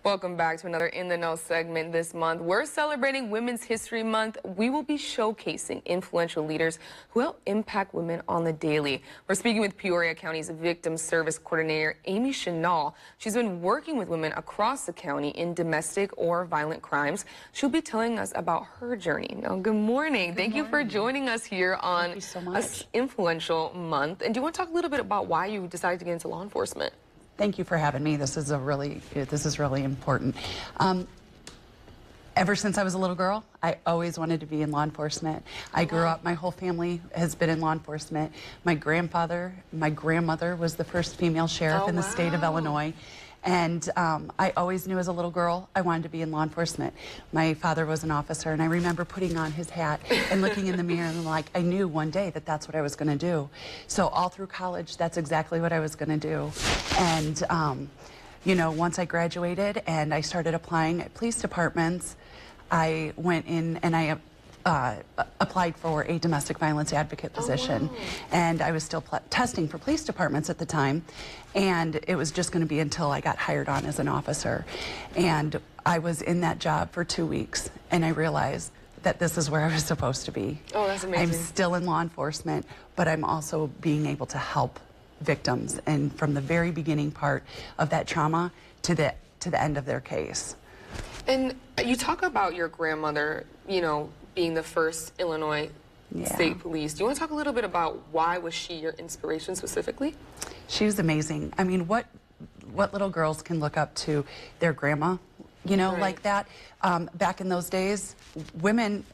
Welcome back to another In the Know segment this month. We're celebrating Women's History Month. We will be showcasing influential leaders who help impact women on the daily. We're speaking with Peoria County's Victim Service Coordinator, Amy Chenal. She's been working with women across the county in domestic or violent crimes. She'll be telling us about her journey. Now, good morning. Thank you for joining us here on this influential month. And do you want to talk a little bit about why you decided to get into law enforcement? Thank you for having me. This is really important. Ever since I was a little girl, I always wanted to be in law enforcement. I grew up, my whole family has been in law enforcement. My grandmother was the first female sheriff in the state of Illinois. And I always knew as a little girl I wanted to be in law enforcement. My father was an officer, and I remember putting on his hat and looking in the mirror and I knew one day that that's what I was going to do. So all through college, that's exactly what I was going to do. And you know, once I graduated and I started applying at police departments, I went in and I applied for a domestic violence advocate position. And I was still testing for police departments at the time, and it was just going to be until I got hired on as an officer. And I was in that job for 2 weeks, and I realized that this is where I was supposed to be. Oh, that's amazing. I'm still in law enforcement, but I'm also being able to help victims, and from the very beginning part of that trauma to the end of their case. And you talk about your grandmother, you know, being the first Illinois state police. Do you want to talk a little bit about why was she your inspiration specifically? She was amazing. I mean, what little girls can look up to their grandma, you know, like that? Back in those days,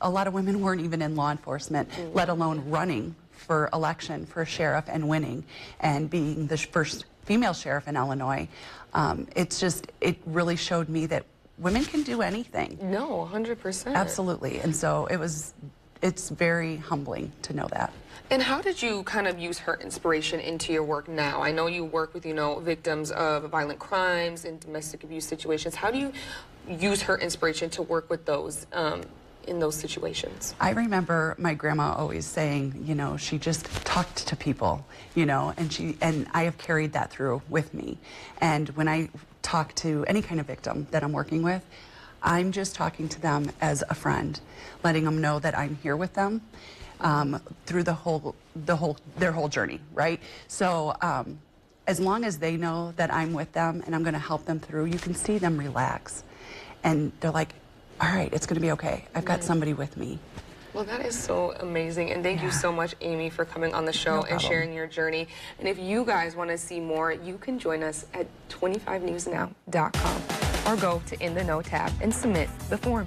a lot of women weren't even in law enforcement, let alone running for election for sheriff and winning and being the first female sheriff in Illinois. It really showed me that women can do anything. No, 100%. Absolutely. And so it's very humbling to know that. And how did you kind of use her inspiration into your work now? I know you work with, you know, victims of violent crimes and domestic abuse situations. How do you use her inspiration to work with those in those situations? I remember my grandma always saying, you know, she just talked to people, you know, and I have carried that through with me. And when I talk to any kind of victim that I'm working with, I'm just talking to them as a friend, letting them know that I'm here with them through their whole journey, right? So as long as they know that I'm with them and I'm going to help them through, you can see them relax, and they're like, all right, it's going to be okay. I've got somebody with me. Well, that is so amazing, and thank you so much, Amy, for coming on the show and sharing your journey. And if you guys want to see more, you can join us at 25newsnow.com or go to In the Know tab and submit the form.